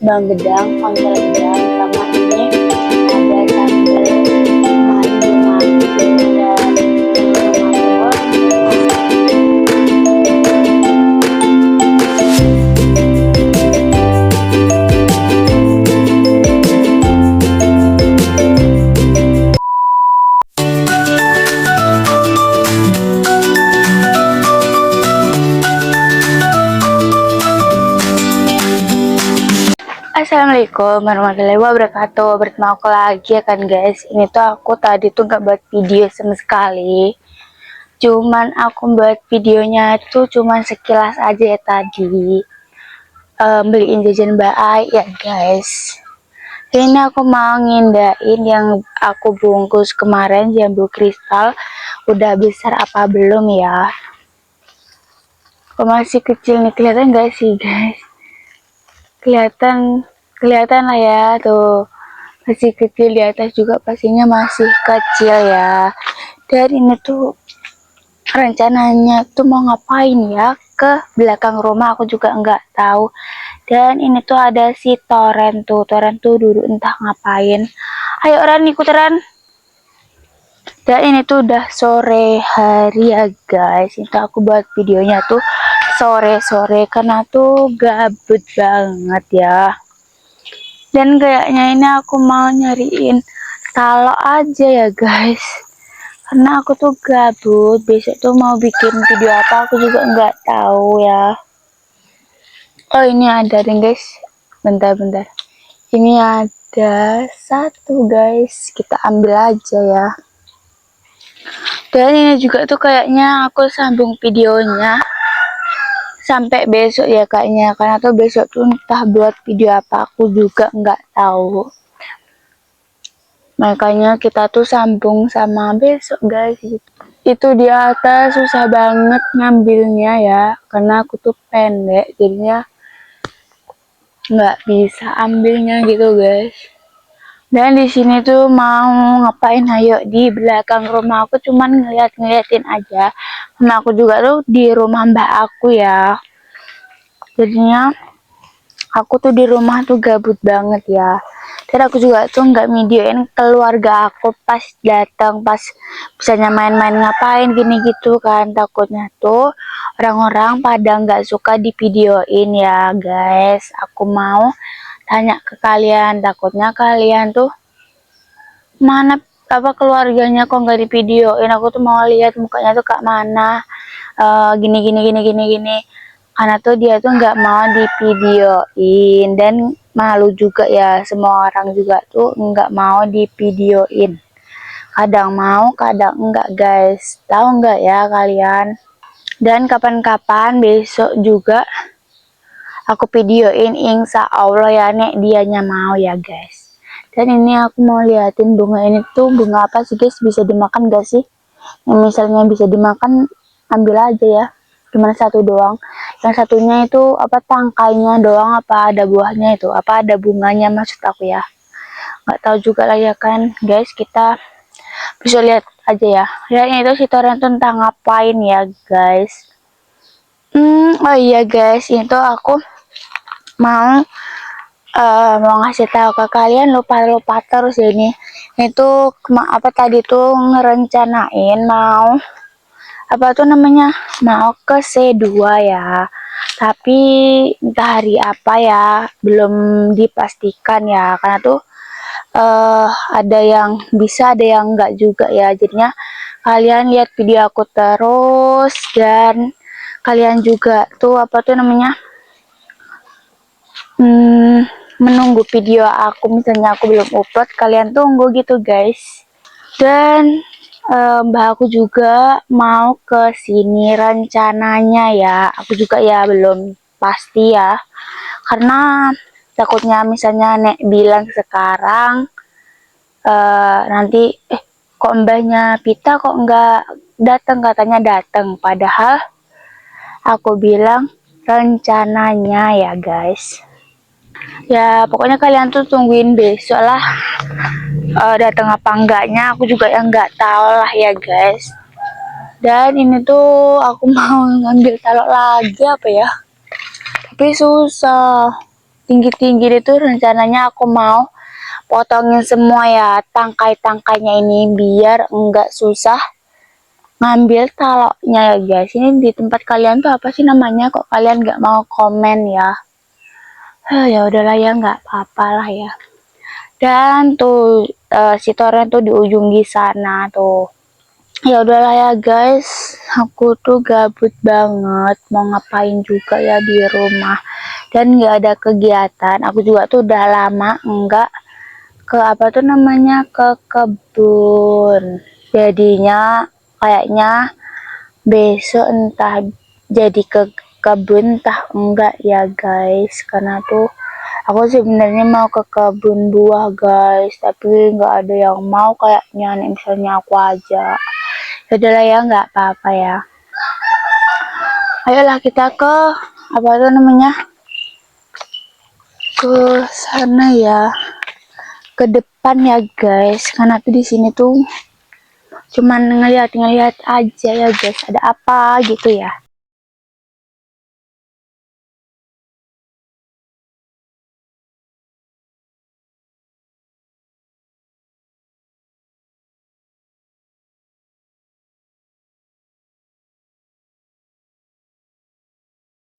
bawang gedang, panggang gedang, sama ini ada sambal madu dan Assalamualaikum warahmatullahi wabarakatuh. Bertemu aku lagi ya kan guys. Ini tuh aku tadi tuh gak buat video sama sekali. Cuman aku buat videonya tuh cuman sekilas aja ya tadi. Beliin jajan Mbak Ai ya guys. Ini aku mau ngindain yang aku bungkus kemarin jambu kristal. Udah besar apa belum ya? Aku masih kecil nih, kelihatan gak sih guys? Kelihatan lah ya, tuh masih kecil, di atas juga pastinya masih kecil ya. Dan ini tuh rencananya tuh mau ngapain ya ke belakang rumah, aku juga nggak tahu. Dan ini tuh ada si Toren tuh dulu entah ngapain. Ayo Ran, ikut Ran. Dan ini tuh udah sore hari ya guys. Itu aku buat videonya tuh sore-sore karena tuh gabut banget ya. Dan kayaknya ini aku mau nyariin talo aja ya guys, karena aku tuh gabut. Besok tuh mau bikin video apa aku juga nggak tahu ya. Oh ini ada nih guys, bentar ini ada satu guys, kita ambil aja ya. Dan ini juga tuh kayaknya aku sambung videonya sampai besok ya kayaknya, karena tuh besok tuh entah buat video apa aku juga nggak tahu. Makanya kita tuh sambung sama besok guys. Itu di atas susah banget ngambilnya ya, karena aku tuh pendek jadinya nggak bisa ambilnya gitu guys. Dan di sini tuh mau ngapain, ayo di belakang rumah aku cuman ngeliatin aja. Sama aku juga tuh di rumah mbak aku ya, jadinya aku tuh di rumah tuh gabut banget ya. Dan aku juga tuh nggak videoin keluarga aku pas datang, pas misalnya main-main ngapain gini gitu kan, takutnya tuh orang-orang pada nggak suka di videoin ya guys. Aku mau tanya ke kalian, takutnya kalian tuh mana apa keluarganya kok nggak di videoin. Aku tuh mau lihat mukanya tuh kak mana, gini karena tuh dia tuh nggak mau di videoin. Dan malu juga ya, semua orang juga tuh nggak mau di videoin, kadang mau kadang enggak guys, tahu nggak ya kalian. Dan kapan-kapan besok juga aku videoin insya Allah ya, nek dianya mau ya guys. Dan ini aku mau liatin bunga ini tuh bunga apa sih guys, bisa dimakan gak sih? Yang misalnya bisa dimakan ambil aja ya, cuma satu doang. Yang satunya itu apa, tangkainya doang apa ada buahnya, itu apa ada bunganya maksud aku ya, nggak tahu juga lah ya kan guys. Kita bisa lihat aja ya. Ya ini tuh si Toren tuh entah ngapain ya guys. Oh iya guys, itu aku mau mau ngasih tahu ke kalian, lupa terus ini. Itu apa tadi tuh ngerencanain mau apa tuh namanya, mau ke C2 ya, tapi entah hari apa ya, belum dipastikan ya, karena tuh ada yang bisa ada yang enggak juga ya. Jadinya kalian lihat video aku terus, dan kalian juga tuh apa tuh namanya, menunggu video aku, misalnya aku belum upload kalian tunggu gitu guys. Dan mbak aku juga mau ke sini rencananya ya, aku juga ya belum pasti ya, karena takutnya misalnya nek bilang sekarang nanti kok mbahnya Pita kok nggak datang, katanya datang padahal aku bilang rencananya ya guys. Ya pokoknya kalian tuh tungguin besok lah, datang apa enggaknya aku juga yang nggak tahu lah ya guys. Dan ini tuh aku mau ngambil talok lagi apa ya, tapi susah. tinggi-tinggi itu rencananya aku mau potongin semua ya tangkai-tangkainya ini biar enggak susah ngambil taloknya ya guys. Ini di tempat kalian tuh apa sih namanya, kok kalian nggak mau komen ya? Ya udahlah ya, nggak apa-apa lah ya. Dan tuh si toren tuh di ujung di sana tuh. Ya udahlah ya guys, aku tuh gabut banget, mau ngapain juga ya di rumah dan nggak ada kegiatan. Aku juga tuh udah lama nggak ke apa tuh namanya, ke kebun. Jadinya kayaknya besok entah jadi ke kebun entah enggak ya guys, karena tuh aku sebenarnya mau ke kebun buah guys, tapi nggak ada yang mau kayaknya nih, misalnya aku aja. Udahlah ya, nggak apa-apa ya. Ayolah kita ke apa itu namanya, ke sana ya, ke depan ya guys, karena tuh di sini tuh cuman ngeliat-ngeliat aja ya guys, ada apa gitu ya.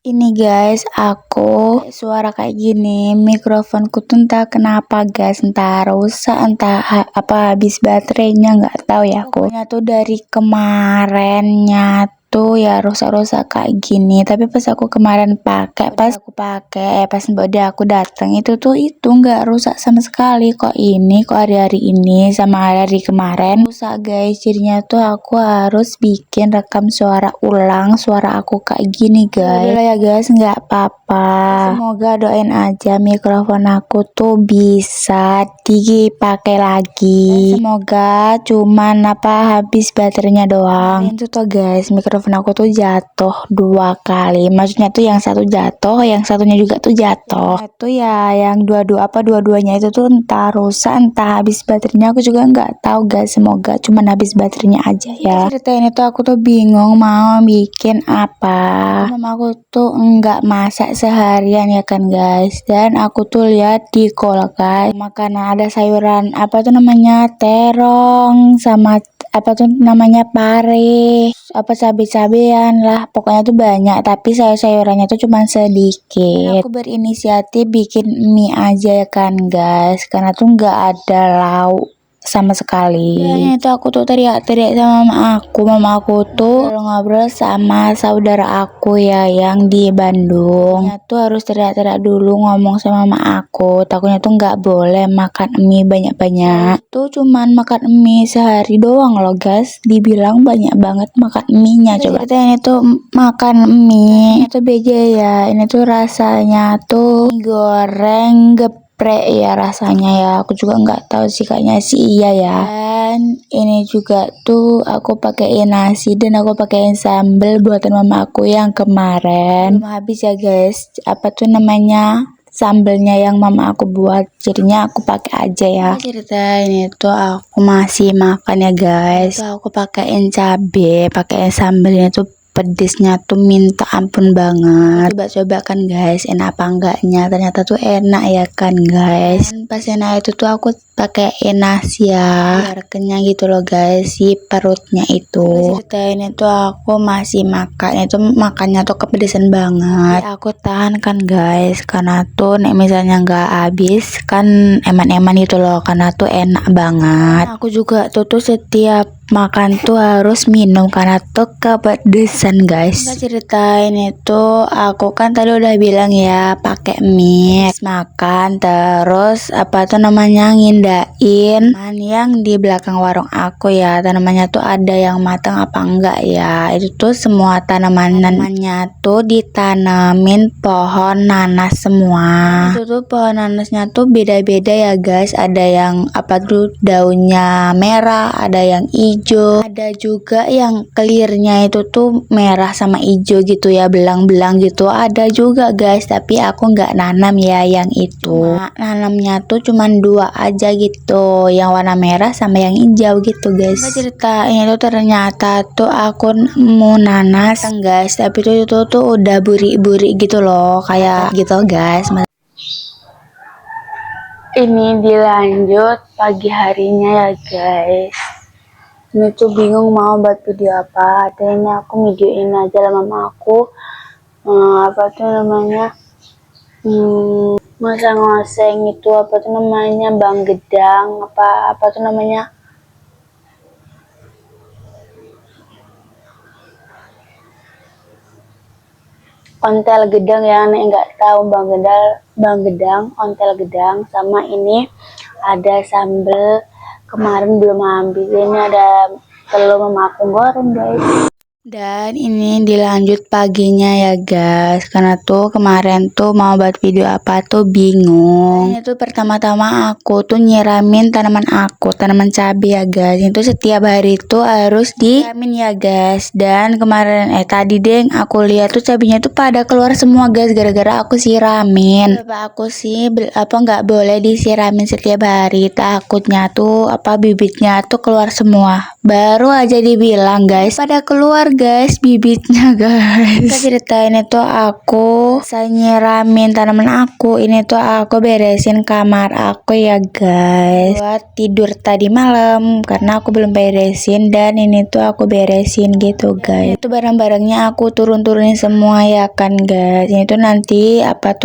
Ini guys, aku suara kayak gini, mikrofonku tuh entah kenapa guys, entah rusak, entah apa habis baterainya, nggak tahu ya aku. Pokoknya tuh dari kemarinnya tuh ya rusak-rusak kayak gini. Tapi pas aku kemarin pas mbak aku datang itu nggak rusak sama sekali. Kok hari-hari ini sama hari kemarin rusak guys. Jadinya tuh aku harus bikin rekam suara ulang suara aku kayak gini guys. Udah ya guys, nggak apa-apa. Semoga doain aja mikrofon aku tuh bisa dipakai lagi. Semoga cuman habis baterainya doang. Itu tuh guys, mikrofon aku tuh jatuh 2 kali. Maksudnya tuh yang satu jatuh, yang satunya juga tuh jatuh. Itu ya yang dua-duanya itu tuh entah rusak, entah habis baterainya, aku juga nggak tahu guys. Semoga cuman habis baterainya aja ya. Cerita ini tuh aku tuh bingung mau bikin apa. Mama aku tuh nggak masak seharian ya kan guys, dan aku tuh lihat di kulkas makanan ada sayuran apa tuh namanya terong sama apa tuh namanya pare, apa cabai-cabean lah, pokoknya tuh banyak, tapi sayurannya tuh cuma sedikit. Dan aku berinisiatif bikin mie aja ya kan guys, karena tuh nggak ada lauk sama sekali. Dan itu aku tuh teriak-teriak sama mama aku tuh ngobrol sama saudara aku ya yang di Bandung. Dia tuh harus teriak-teriak dulu ngomong sama mama aku, takutnya tuh nggak boleh makan mie banyak-banyak. Tuh cuman makan mie sehari doang loh guys, dibilang banyak banget makan mie-nya. Coba kita ini tuh makan mie itu beda ya, ini tuh rasanya tuh mie goreng geprek ya rasanya ya, aku juga nggak tahu sih, kayaknya sih iya ya. Dan ini juga tuh aku pakein nasi dan aku pakein sambal buatan mama aku yang kemarin belum habis ya guys, apa tuh namanya, sambelnya yang mama aku buat, jadinya aku pakai aja ya. Cerita ini tuh aku masih makan ya guys, tuh aku pakein cabe, pakein sambelnya tuh pedesnya tuh minta ampun banget. Coba-coba kan guys, enak apa enggaknya, ternyata tuh enak ya kan guys. Dan pas enak itu tuh aku pakai nasi ya biar kenyang gitu loh guys, si perutnya itu. Cerita ini tuh aku masih makan, itu makannya tuh kepedesan banget, tapi aku tahan kan guys, karena tuh misalnya nggak habis kan eman-eman gitu loh, karena tuh enak banget. Aku juga tuh setiap makan tuh harus minum karena tuh kepedesan guys. Ceritain itu aku kan tadi udah bilang ya pakai mie, makan terus apa tuh namanya ngindain yang di belakang warung aku ya, tanamannya tuh ada yang matang apa enggak ya. Itu tuh semua tanamannya tuh ditanamin pohon nanas semua. Itu tuh pohon nanasnya tuh beda-beda ya guys, ada yang apa tuh daunnya merah, ada yang hijau, ada juga yang kelirnya itu tuh merah sama hijau gitu ya, belang-belang gitu ada juga guys, tapi aku nggak nanam ya yang itu. Nanamnya tuh cuman 2 aja gitu, yang warna merah sama yang hijau gitu guys. Cerita ini tuh ternyata tuh aku mau nanas guys, tapi tuh udah buri-buri gitu loh kayak gitu guys. Ini dilanjut pagi harinya ya guys. Ini tuh bingung mau buat video apa. Akhirnya aku videoin aja lah mama aku. Apa tuh namanya? Ngoseng-ngoseng itu apa tuh namanya? Bang Gedang apa tuh namanya? Ontel gedang ya, nek nggak tahu bang gedang, ontel gedang, sama ini ada sambal kemarin belum habis. Ini ada telur mama aku goreng guys. Dan ini dilanjut paginya ya guys, karena tuh kemarin tuh mau buat video apa tuh bingung. Ini tuh pertama-tama aku tuh nyiramin tanaman cabai ya guys. Itu setiap hari tuh harus disiramin ya guys. Dan kemarin tadi deh aku lihat tuh cabainya tuh pada keluar semua guys, gara-gara aku siramin. Bapak aku sih nggak boleh disiramin setiap hari, takutnya tuh bibitnya tuh keluar semua. Baru aja dibilang guys, pada keluar guys bibitnya guys. Kita ceritain itu aku nyiramin tanaman aku. Ini tuh aku beresin kamar aku ya guys, buat tidur tadi malam karena aku belum beresin. Dan ini tuh aku beresin gitu guys. Itu barang-barangnya aku turunin semua ya kan guys. Ini tuh nanti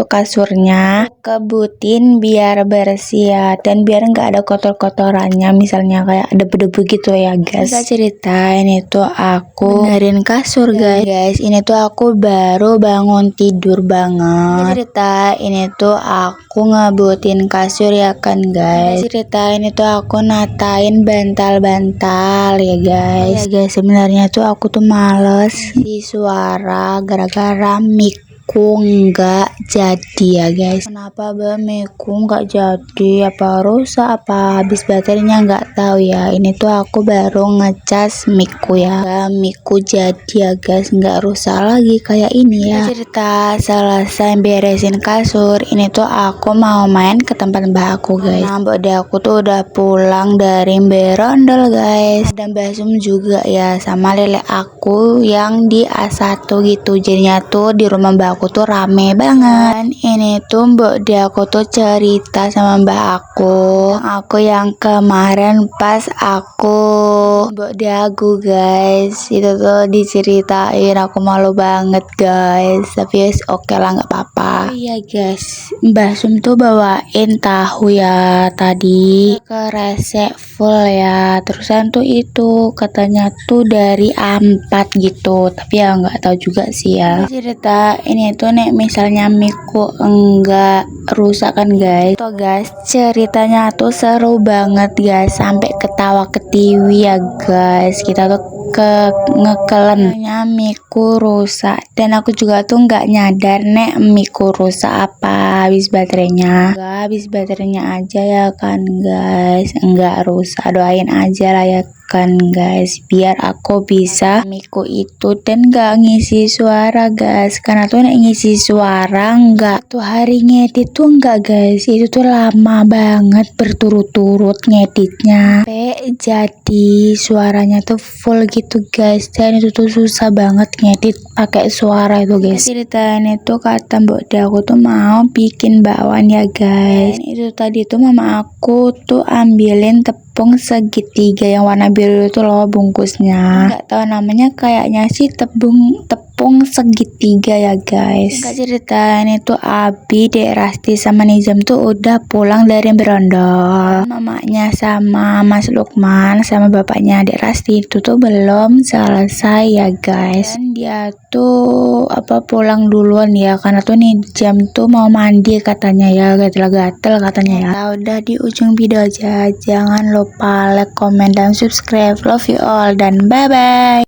kasurnya kebutin biar bersih ya, dan biar nggak ada kotor-kotorannya, misalnya kayak debu-debu gitu ya guys. Kita ceritain itu aku benerin kasur guys. Ini tuh aku baru bangun tidur banget. Cerita ini tuh aku ngebutin kasur ya kan guys. Ceritain itu aku natain bantal-bantal ya guys. Ya guys, sebenarnya tuh aku tuh males di suara gara-gara mic nggak jadi ya guys. Kenapa miku nggak jadi? Apa rusak? Apa habis baterainya? Nggak tahu ya. Ini tuh aku baru ngecas miku ya. Miku jadi ya guys, nggak rusak lagi kayak ini ya. Cerita selesai beresin kasur, ini tuh aku mau main ke tempat mbak aku guys. Nah, mbak aku tuh udah pulang dari berondol guys. Ada Mbak Sum juga ya, sama lele aku yang di A1 gitu. Jadinya tuh di rumah mbak aku tuh rame banget. Dan ini tuh mbak aku tuh cerita sama mbak aku yang kemarin pas aku mbak aku guys, itu tuh diceritain. Aku malu banget guys, tapi oke lah, nggak apa-apa. Oh iya guys, Mbak Sum tuh bawain tahu ya tadi, keresek full ya. Terusan tuh itu katanya tuh dari A4 gitu, tapi ya nggak tahu juga sih ya. Cerita ini tuh nek misalnya miku enggak rusak kan guys. Tuh guys, ceritanya tuh seru banget guys, sampai ketawa ketiwi ya guys. Kita tuh ngekelen miku rusak, dan aku juga tuh nggak nyadar nek miku rusak apa habis baterainya. Enggak, habis baterainya aja ya kan guys, enggak rusak. Doain aja lah ya kan guys, biar aku bisa miku itu dan gak ngisi suara guys. Karena tuh nek ngisi suara enggak tuh hari ngedit tuh enggak guys, itu tuh lama banget berturut-turut ngeditnya sampai jadi suaranya tuh full gitu guys. Dan itu tuh susah banget ngedit pakai suara itu guys. Ceritain itu kata mbak aku tuh mau bikin bakwan ya guys. Dan itu tadi tuh mama aku tuh ambilin tepung segitiga yang warna biru itu loh bungkusnya. Nggak tahu namanya, kayaknya sih tepung segitiga ya guys. Nggak ceritain itu Abi, Dek Rasti sama Nizam tuh udah pulang dari berondol. Mamanya sama Mas Lukman sama bapaknya Dek Rasti itu tuh belum selesai ya guys. Dan dia tuh pulang duluan ya, karena tuh Nizam tuh mau mandi katanya ya, gatel-gatel katanya ya. Nah, udah di ujung video aja. Jangan lupa like, comment, dan subscribe. Love you all dan bye bye.